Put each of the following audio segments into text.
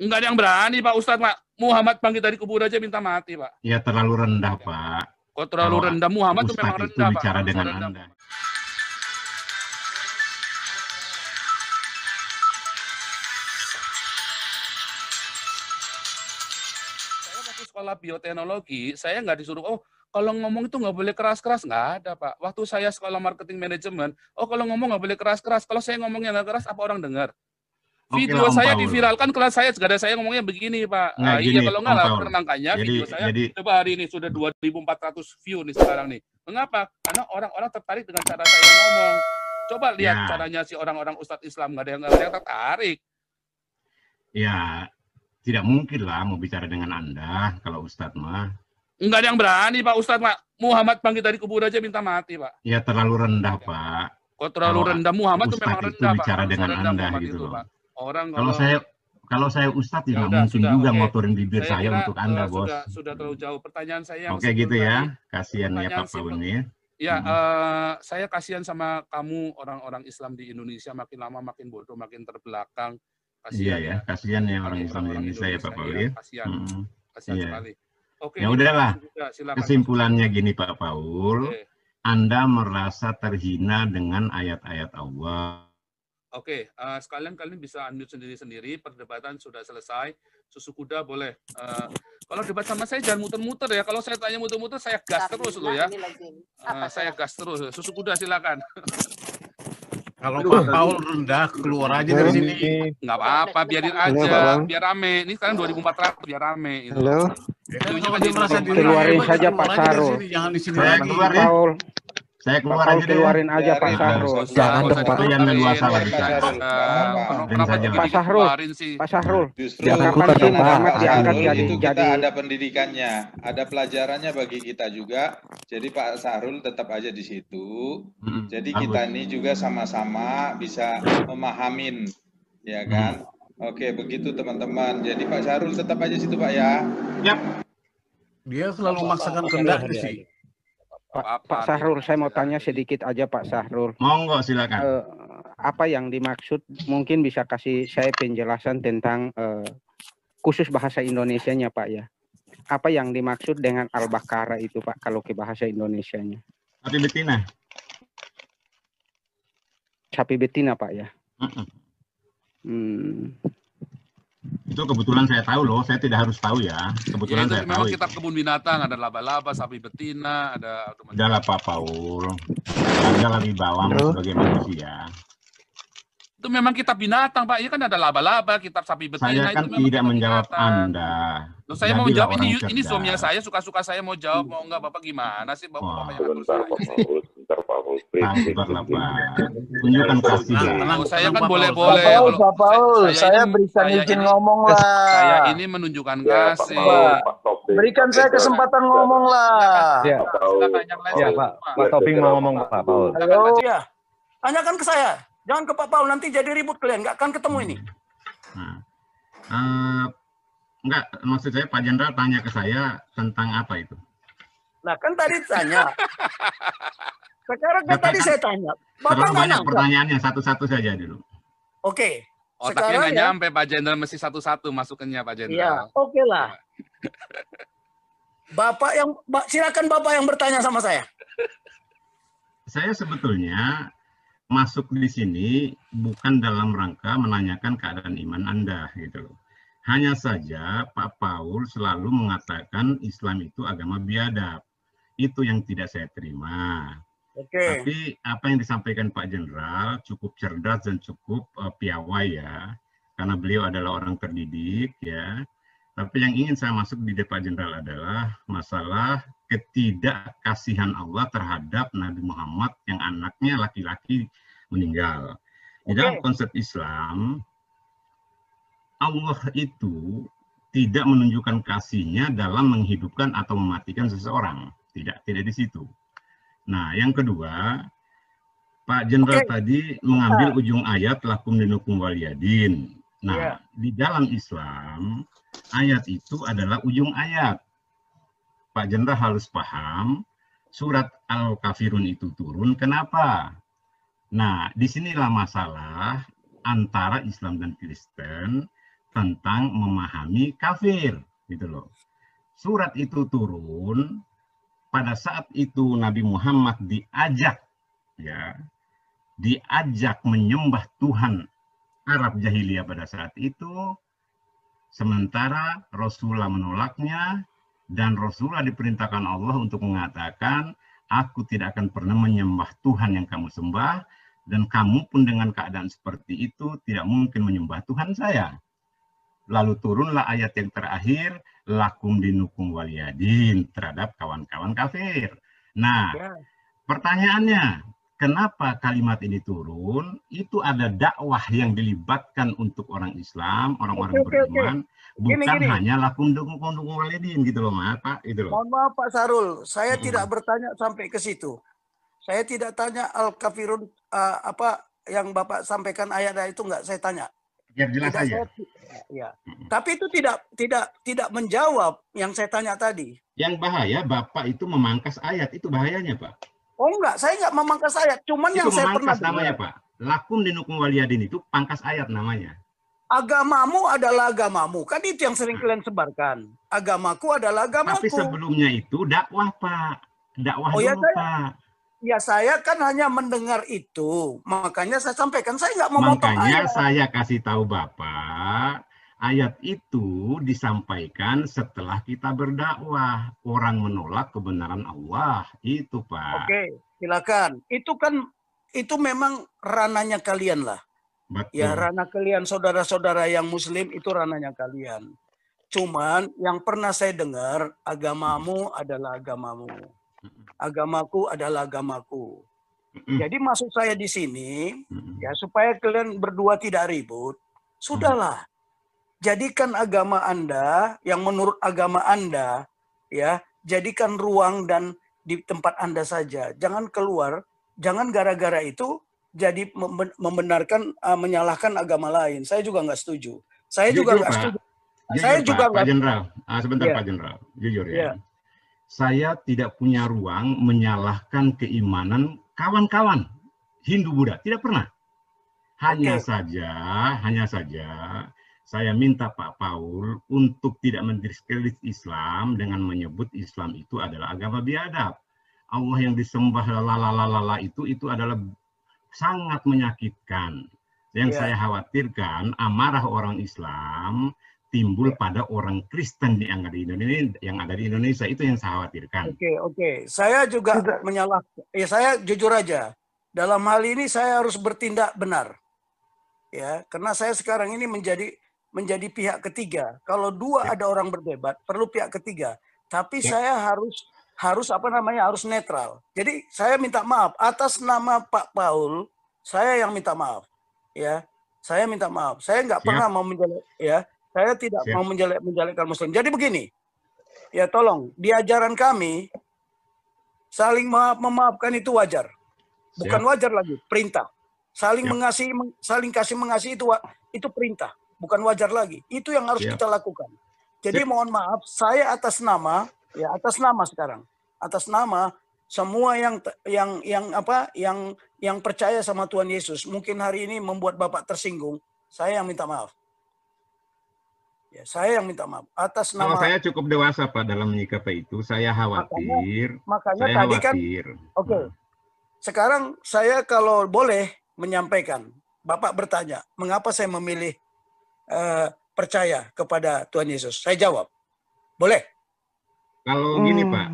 Enggak ada yang berani, Pak Ustadz, Pak. Muhammad bangkit dari kubur aja minta mati, Pak. Ya terlalu rendah, Pak. Kok terlalu rendah? Muhammad itu memang rendah, Pak. Bicara dengan Anda. Saya waktu sekolah bioteknologi, saya nggak disuruh, oh kalau ngomong itu nggak boleh keras-keras, nggak ada, Pak. Waktu saya sekolah marketing manajemen, oh kalau ngomong nggak boleh keras-keras. Kalau saya ngomongnya nggak keras, apa orang dengar? Video saya diviralkan, kelas saya, segala saya ngomongnya begini, Pak. Iya, kalau nggak lah, penangkannya video saya, coba hari ini sudah 2.400 view nih sekarang nih. Mengapa? Karena orang-orang tertarik dengan cara saya ngomong. Coba lihat caranya si orang-orang Ustadz Islam, nggak ada yang tertarik. Ya, tidak mungkin lah mau bicara dengan Anda, kalau Ustadz mah. Nggak ada yang berani, Pak Ustadz, Pak. Muhammad bangkit dari kubur aja minta mati, Pak. Ya, terlalu rendah, Pak. Kok terlalu rendah? Muhammad itu memang rendah, Pak. Bicara dengan Anda gitu loh. Pak. Orang kalau saya Ustadz ya mungkin juga ngotorin bibir saya untuk Anda, Bos. Sudah terlalu jauh. Pertanyaan saya yang Oke gitu ya. Kasihan ya Pak Paul ini. Ya, saya kasihan sama kamu orang-orang Islam di Indonesia, makin lama makin bodoh, makin terbelakang. Kasihan ya, kasihan ya orang Islam di Indonesia ya Pak Paul ya. Kasihan sekali. Oke. Ya udahlah. Kesimpulannya gini Pak Paul, Anda merasa terhina dengan ayat-ayat Allah. Oke, sekalian kalian bisa unmute sendiri-sendiri, perdebatan sudah selesai, susu kuda boleh. Kalau debat sama saya jangan muter-muter ya, kalau saya tanya muter-muter saya gas terus loh ya. Saya gas terus, susu kuda silakan. Kalau Pak Paul rendah, keluar aja dari sini. Nggak apa-apa, biarin aja, biar rame. Ini sekarang 2.400, biar rame. Halo? Keluarin saja Pak Sarul. Jangan di sini lagi. Pak Paul. Saya keluar aja keluarin aja Pak Sahrul. Jangan dong Pak. Yang leluasa lagi. Pak Sahrul. Pak Sahrul. Kapan sih Muhammad diangkat jadi ada pendidikannya, ada pelajarannya bagi kita juga. Jadi Pak Sahrul tetap aja di situ. Jadi kita ini juga sama-sama bisa memahamin, ya kan? Oke, begitu teman-teman. Jadi Pak Sahrul tetap aja situ Pak ya. Yap. Dia selalu memaksakan kehendak sih. Pak Sahrul, saya mau tanya sedikit aja Pak Sahrul. Monggo silakan. Apa yang dimaksud, mungkin bisa kasih saya penjelasan tentang khusus bahasa Indonesianya Pak ya. Apa yang dimaksud dengan Al-Baqarah itu Pak, kalau ke bahasa Indonesianya? Sapi betina. Sapi betina Pak ya. Itu kebetulan saya tahu loh, saya tidak harus tahu ya. Kebetulan ya, saya tahu. Kitab kebun binatang, ada laba-laba, sapi betina, ada. Udahlah Pak Paul, Anda lebih bawang sebagai manusia. Itu memang kitab binatang Pak, ini kan ada laba-laba, kitab sapi betina. Saya kan itu tidak menjawab binatang. Anda. Loh, saya mau jawab ini suaminya saya, suka-suka saya mau jawab, mau enggak Bapak gimana sih Bapak? Sebentar Pak Paul. Sabarlah Pak. Tunjukkan kasih. Saya kan boleh-boleh. Pak Paul, saya berikan izin ngomong lah. Saya ini menunjukkan kasih. Berikan saya kesempatan ngomong lah. Ya, Pak Toping mau ngomong Pak Paul. Halo. Ya, tanyakan ke saya. Jangan ke Pak Paul, nanti jadi ribut kalian. Nggak akan ketemu ini. Enggak, maksud saya Pak Jenderal tanya ke saya tentang apa itu? Nah, kan tadi tanya. Sekarang kan tadi saya tanya. Bapak banyak pertanyaannya, satu-satu saja dulu. Oke. Otaknya nggak nyampe Pak Jenderal, mesti satu-satu masukannya Pak Jenderal. Iya, oke lah. Silakan Bapak yang bertanya sama saya. Saya sebetulnya masuk di sini bukan dalam rangka menanyakan keadaan iman Anda gitu loh. Hanya saja Pak Paul selalu mengatakan Islam itu agama biadab. Itu yang tidak saya terima. Tapi apa yang disampaikan Pak Jenderal cukup cerdas dan cukup piawai ya. Karena beliau adalah orang terdidik ya. Tapi yang ingin saya masuk di Pak Jenderal adalah masalah ketidakkasihan Allah terhadap Nabi Muhammad yang anaknya laki-laki meninggal. Di dalam konsep Islam, Allah itu tidak menunjukkan kasihnya dalam menghidupkan atau mematikan seseorang. Tidak di situ. Nah, yang kedua, Pak Jenderal tadi mengambil ujung ayat lakum dinukum waliyadin. Nah, di dalam Islam, ayat itu adalah ujung ayat. Pak Jenderal harus paham, surat Al-Kafirun itu turun, kenapa? Nah, disinilah masalah antara Islam dan Kristen, tentang memahami kafir, gitu loh. Surat itu turun pada saat itu Nabi Muhammad diajak menyembah Tuhan Arab jahiliyah pada saat itu, sementara Rasulullah menolaknya, dan Rasulullah diperintahkan Allah untuk mengatakan, aku tidak akan pernah menyembah Tuhan yang kamu sembah, dan kamu pun dengan keadaan seperti itu tidak mungkin menyembah Tuhan saya. Lalu turunlah ayat yang terakhir, lakum dinukum waliyadin, terhadap kawan-kawan kafir. Nah, pertanyaannya, kenapa kalimat ini turun? Itu ada dakwah yang dilibatkan untuk orang Islam, orang-orang beriman, bukan hanya lakum dinukum waliyadin gitu loh, Pak. Itu loh. Mohon maaf Pak Sarul, saya tidak bertanya sampai ke situ. Saya tidak tanya al-kafirun apa yang Bapak sampaikan ayat itu, enggak saya tanya. Biar jelas saja. Ya. Tapi itu tidak menjawab yang saya tanya tadi. Yang bahaya Bapak itu memangkas ayat, itu bahayanya, Pak. Oh enggak, saya enggak memangkas ayat, cuman itu yang saya pernah namanya, Pak. Lakum dinukum waliyadin itu pangkas ayat namanya. Agamamu adalah agamamu, kan itu yang sering kalian sebarkan. Agamaku adalah agamaku. Tapi sebelumnya itu dakwah, Pak. Dakwah dulu, Pak. Ya saya kan hanya mendengar itu, makanya saya sampaikan, saya nggak memotong makanya ayat. Saya kasih tahu Bapak, ayat itu disampaikan setelah kita berdakwah. Orang menolak kebenaran Allah, itu Pak. Oke, silakan. Itu memang rananya kalian lah. Betul. Ya, ranah kalian saudara-saudara yang muslim itu rananya kalian. Cuman yang pernah saya dengar, agamamu adalah agamamu. Agamaku adalah agamaku. Jadi maksud saya di sini, ya supaya kalian berdua tidak ribut, sudahlah. Jadikan agama Anda, yang menurut agama Anda, ya, jadikan ruang dan di tempat Anda saja. Jangan keluar, jangan gara-gara itu jadi membenarkan, menyalahkan agama lain. Saya juga nggak setuju. Saya juga nggak setuju. Saya juga Pak Jenderal, sebentar Pak Jenderal, jujur ya. Saya tidak punya ruang menyalahkan keimanan kawan-kawan Hindu Buddha, tidak pernah. Hanya saja saya minta Pak Paul untuk tidak mendiskredit Islam dengan menyebut Islam itu adalah agama biadab. Allah yang disembah lalala itu adalah sangat menyakitkan. Yang saya khawatirkan amarah orang Islam timbul pada orang Kristen yang ada di Indonesia, itu yang saya khawatirkan. Oke. Saya juga saya jujur aja. Dalam hal ini saya harus bertindak benar. Ya, karena saya sekarang ini menjadi pihak ketiga. Kalau ada orang berdebat, perlu pihak ketiga. Tapi saya harus netral. Jadi saya minta maaf atas nama Pak Paul, saya yang minta maaf. Ya, saya minta maaf. Saya nggak pernah mau menjelek, ya. Saya tidak mau menjelekkan Muslim. Jadi begini, ya tolong di ajaran kami saling memaafkan itu wajar, bukan wajar lagi, perintah. Saling mengasihi, saling kasih mengasihi itu perintah, bukan wajar lagi. Itu yang harus kita lakukan. Jadi mohon maaf, saya atas nama sekarang, atas nama semua yang percaya sama Tuhan Yesus, mungkin hari ini membuat Bapak tersinggung, saya yang minta maaf. Ya, saya yang minta maaf atas nama. Kalau saya cukup dewasa Pak dalam menyikapi itu, saya khawatir. Makanya tadi khawatir. Kan, sekarang saya kalau boleh menyampaikan, Bapak bertanya, mengapa saya memilih percaya kepada Tuhan Yesus? Saya jawab, boleh? Kalau gini Pak,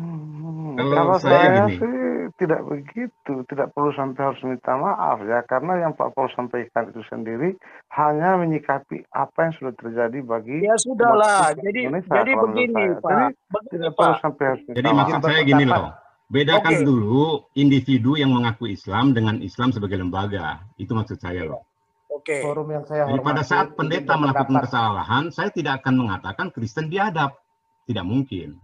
kalau saya gini. Tidak begitu, tidak perlu sampai harus minta maaf ya, karena yang Pak Paul sampaikan itu sendiri hanya menyikapi apa yang sudah terjadi bagi sudahlah. Jadi begini Pak. Tidak perlu sampai harus minta maaf. Jadi maksud saya gini loh, bedakan dulu individu yang mengaku Islam dengan Islam sebagai lembaga. Itu maksud saya loh. Forum yang saya Jadi pada saat pendeta melakukan kesalahan, saya tidak akan mengatakan Kristen biadab. Tidak mungkin.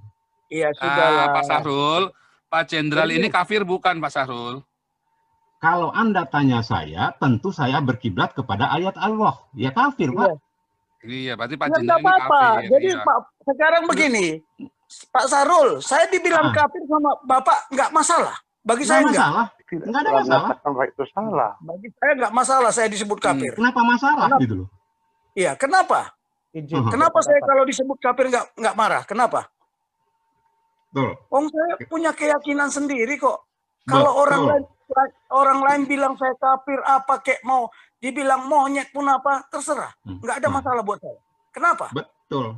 Iya sudahlah. Pak Sahrul, Pak Jenderal ini kafir bukan Pak Sahrul? Kalau Anda tanya saya, tentu saya berkiblat kepada ayat Allah. Ya kafir, Pak. Iya, berarti Pak Jenderal ini kafir. Jadi Pak, sekarang begini, Pak Sahrul, saya dibilang kafir sama Bapak nggak masalah. Bagi saya enggak. Enggak ada masalah. Itu salah. Bagi saya nggak masalah saya disebut kafir. Kenapa masalah gitu loh? Iya, kenapa? Izin. Kenapa saya kalau disebut kafir nggak marah? Kenapa? Betul. Saya punya keyakinan sendiri kok. Kalau orang lain bilang saya kafir apa kek, mau dibilang monyet pun apa, terserah. Nggak ada masalah buat saya. Kenapa? Betul.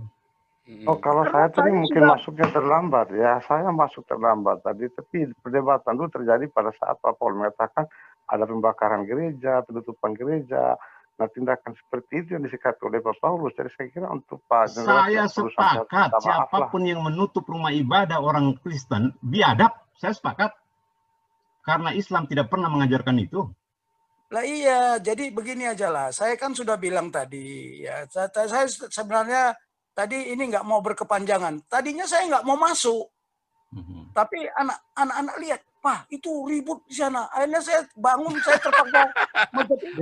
Oh, kalau saya tadi mungkin masuknya terlambat ya. Saya masuk terlambat tadi, tapi perdebatan itu terjadi pada saat Pak Paul mengatakan ada pembakaran gereja, penutupan gereja. Nah, tindakan seperti itu yang disikapi oleh Pak Paulus. Jadi saya kira untuk Pak Jenderal, saya sepakat, siapapun yang menutup rumah ibadah orang Kristen biadab, saya sepakat. Karena Islam tidak pernah mengajarkan itu. Lah iya, jadi begini aja lah. Saya kan sudah bilang tadi, ya. Saya sebenarnya tadi ini nggak mau berkepanjangan. Tadinya saya nggak mau masuk, tapi anak-anak lihat, Pak, itu ribut di sana. Akhirnya saya bangun, saya terpaksa.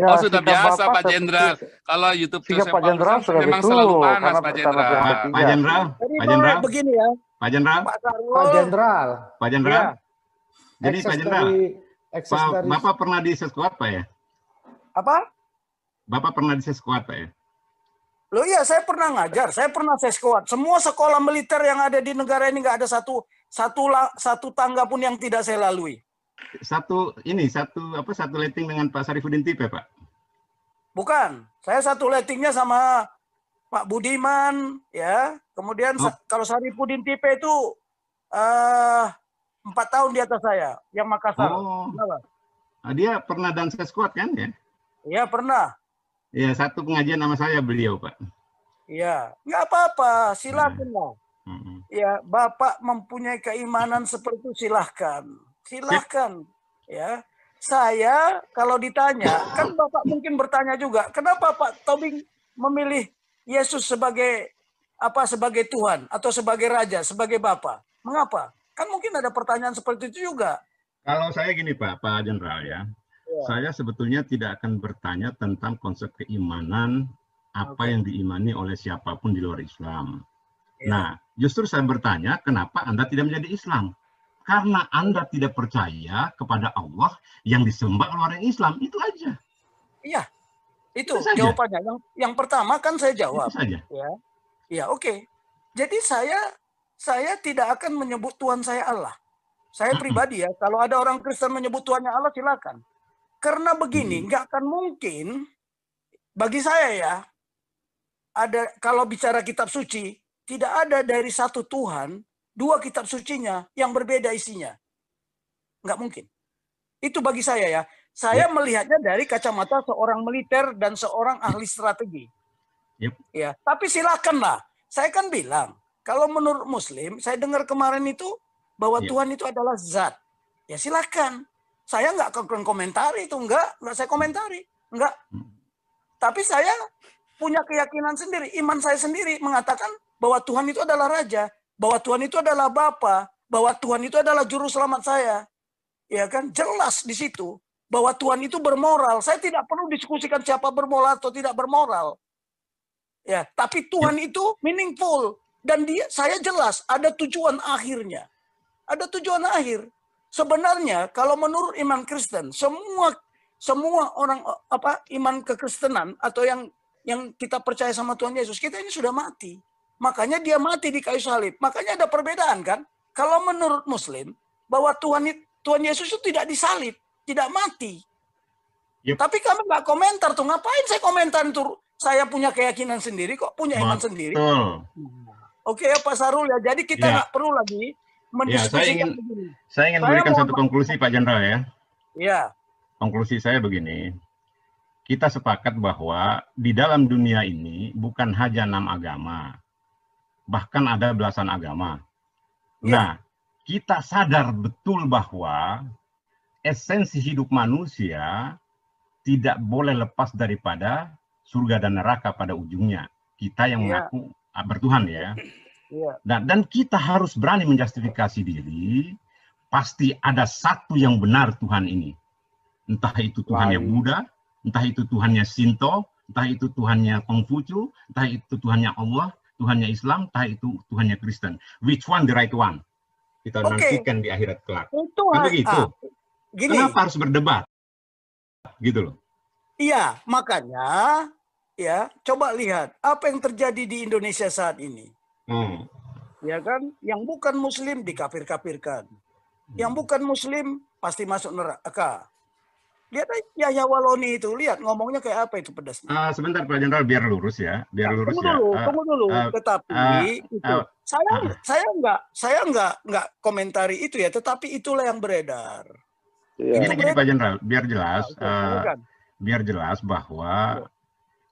Oh, sudah biasa Pak Jenderal. Kalau YouTube Pak Jenderal memang selalu panas Pak Jenderal. Pak Jenderal, Pak Jenderal, begini ya. Pak Jenderal, Pak Jenderal. Jadi Pak Jenderal, Bapak pernah di seskuat Pak ya? Apa? Bapak pernah di seskuat Pak ya? Loh iya, saya pernah ngajar, saya pernah seskuat. Semua sekolah militer yang ada di negara ini nggak ada satu tangga pun yang tidak saya lalui. Satu letting dengan Pak Sarifudin Tipe, Pak? Bukan, saya satu lettingnya sama Pak Budiman, ya. Kemudian kalau Sarifudin Tipe itu 4 tahun di atas saya, yang Makassar. Dia pernah dan seskuat kan ya? Iya pernah. Iya, satu pengajian sama saya beliau, Pak. Iya, nggak apa-apa, silakan lah. Ya, Bapak mempunyai keimanan seperti itu, silahkan. Ya, saya kalau ditanya, kan Bapak mungkin bertanya juga, kenapa Pak Tobing memilih Yesus sebagai sebagai Tuhan atau sebagai Raja, sebagai Bapak? Mengapa? Kan mungkin ada pertanyaan seperti itu juga. Kalau saya gini Pak Jenderal ya. Saya sebetulnya tidak akan bertanya tentang konsep keimanan apa yang diimani oleh siapapun di luar Islam. Nah, justru saya bertanya, kenapa Anda tidak menjadi Islam? Karena Anda tidak percaya kepada Allah yang disembah oleh orang Islam. Itu aja. Iya, itu jawabannya. Yang pertama kan saya jawab. Itu saja. Ya, oke. Jadi saya tidak akan menyebut Tuhan saya Allah. Saya pribadi ya, kalau ada orang Kristen menyebut Tuhannya Allah, silakan. Karena begini, nggak akan mungkin bagi saya ya, ada kalau bicara kitab suci, tidak ada dari satu Tuhan, 2 kitab sucinya yang berbeda isinya. Nggak mungkin. Itu bagi saya ya. Saya melihatnya dari kacamata seorang militer dan seorang ahli strategi. Ya, tapi silakanlah. Saya kan bilang, kalau menurut Muslim, saya dengar kemarin itu bahwa Tuhan itu adalah zat. Ya silakan. Saya nggak akan komentari itu, nggak saya komentari, nggak. Tapi saya punya keyakinan sendiri, iman saya sendiri mengatakan bahwa Tuhan itu adalah Raja, bahwa Tuhan itu adalah Bapa, bahwa Tuhan itu adalah Juru Selamat saya, ya kan? Jelas di situ bahwa Tuhan itu bermoral. Saya tidak perlu diskusikan siapa bermoral atau tidak bermoral, ya. Tapi Tuhan itu meaningful dan saya jelas ada tujuan akhirnya, ada tujuan akhir. Sebenarnya kalau menurut iman Kristen, semua orang iman kekristenan atau yang kita percaya sama Tuhan Yesus, kita ini sudah mati. Makanya dia mati di kayu salib. Makanya ada perbedaan kan? Kalau menurut Muslim bahwa Tuhan Yesus itu tidak disalib, tidak mati. Tapi kami nggak komentar tuh. Ngapain saya komentar itu? Saya punya keyakinan sendiri kok, punya iman sendiri. Oke ya Pak Sarul ya. Jadi kita nggak perlu lagi mendiskusikan begini. Saya ingin memberikan satu konklusi Pak Jenderal ya. Iya. Konklusi saya begini. Kita sepakat bahwa di dalam dunia ini bukan hanya 6 agama. Bahkan ada belasan agama. Nah, kita sadar betul bahwa esensi hidup manusia tidak boleh lepas daripada surga dan neraka pada ujungnya. Kita yang mengaku bertuhan ya. Dan kita harus berani menjustifikasi diri, pasti ada satu yang benar Tuhan ini. Entah itu Tuhannya Buddha, entah itu Tuhannya Shinto, entah itu Tuhannya Konghucu, entah itu Tuhannya Allah, Tuhannya Islam, entah itu Tuhannya Kristen. Which one the right one? Kita nantikan di akhirat kelak. Kan begitu. Kenapa harus berdebat? Gitu loh. Iya, makanya ya, coba lihat apa yang terjadi di Indonesia saat ini. Ya kan, yang bukan muslim dikafir-kafirkan. Yang bukan muslim pasti masuk neraka. Lihat Yahya Waloni itu, lihat ngomongnya kayak apa itu pedasnya. Sebentar Pak Jenderal, biar lurus ya, biar lurus ya. Tunggu dulu. Tetapi itu, saya nggak komentari itu ya, tetapi itulah yang beredar. Gini Pak Jenderal, biar jelas bahwa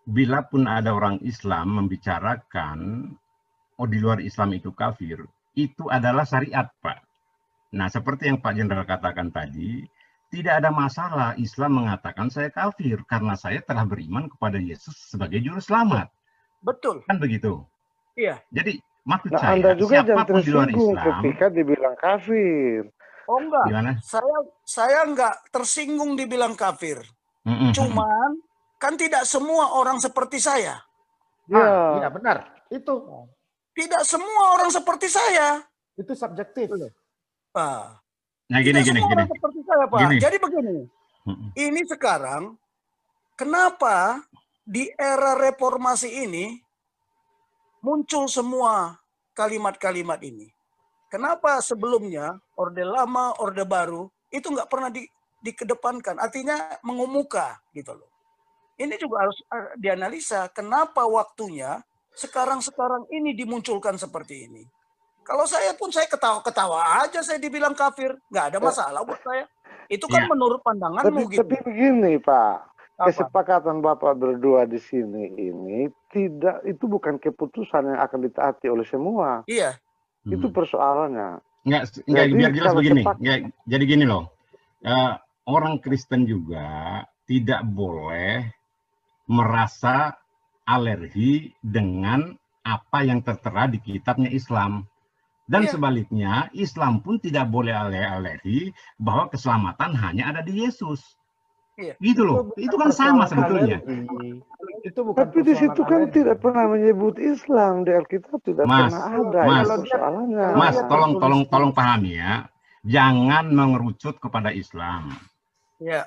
bila pun ada orang Islam membicarakan di luar Islam itu kafir, itu adalah syariat, Pak. Nah, seperti yang Pak Jenderal katakan tadi, tidak ada masalah Islam mengatakan saya kafir karena saya telah beriman kepada Yesus sebagai juru selamat. Betul. Kan begitu? Iya. Jadi maksud nah, saya, Anda juga jangan siapapun di luar tersinggung Islam, ketika dibilang kafir. Oh enggak, gimana? saya enggak tersinggung dibilang kafir. Cuman kan tidak semua orang seperti saya. Iya benar. Itu tidak semua orang seperti saya. Itu subjektif. Nah, gini. Seperti saya, Pak. Jadi begini. Ini sekarang kenapa di era reformasi ini muncul semua kalimat-kalimat ini? Kenapa sebelumnya Orde Lama, Orde Baru itu nggak pernah dikedepankan? Artinya mengemuka gitu loh. Ini juga harus dianalisa. Kenapa waktunya sekarang ini dimunculkan seperti ini? Kalau saya pun saya ketawa-ketawa aja saya dibilang kafir, nggak ada masalah buat saya. Itu kan menurut pandanganmu gitu. Tapi begini Pak, kesepakatan Bapak berdua di sini ini itu bukan keputusan yang akan ditaati oleh semua. Iya. Itu persoalannya. Enggak, biar jelas begini. Jadi gini loh, orang Kristen juga tidak boleh merasa alergi dengan apa yang tertera di kitabnya Islam. Dan sebaliknya, Islam pun tidak boleh alergi bahwa keselamatan hanya ada di Yesus. Gitu loh. Itu kan sama sebetulnya. Itu bukan. Tapi di situ kan tidak pernah menyebut Islam di Alkitab, tidak pernah ada. Mas, tolong pahami ya. Jangan mengerucut kepada Islam.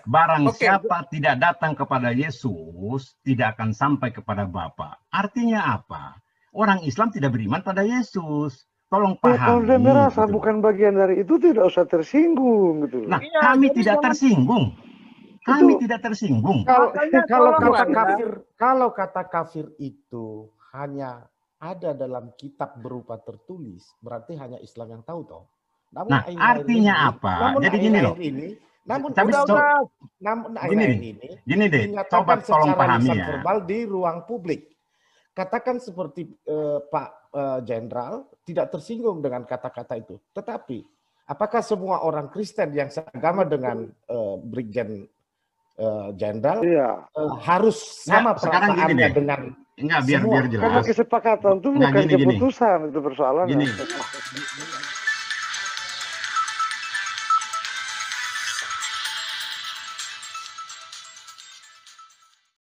Barang siapa tidak datang kepada Yesus, tidak akan sampai kepada Bapa. Artinya apa? Orang Islam tidak beriman pada Yesus. Tolong pahami. Kalau dia merasa bukan bagian dari itu, tidak usah tersinggung gitu. Nah, kami tidak tersinggung. Kami tidak tersinggung. Kalau kata kafir itu hanya ada dalam kitab berupa tertulis, berarti hanya Islam yang tahu toh. Namun artinya apa? Jadi gini loh. Gini deh, coba tolong pahami ya. Verbal di ruang publik. Katakan seperti Pak Jenderal tidak tersinggung dengan kata-kata itu. Tetapi apakah semua orang Kristen yang seagama dengan Brigjen Jenderal harus sama perasaannya dengan biar jelas. Karena kesepakatan itu bukan keputusan, itu persoalannya. Gini.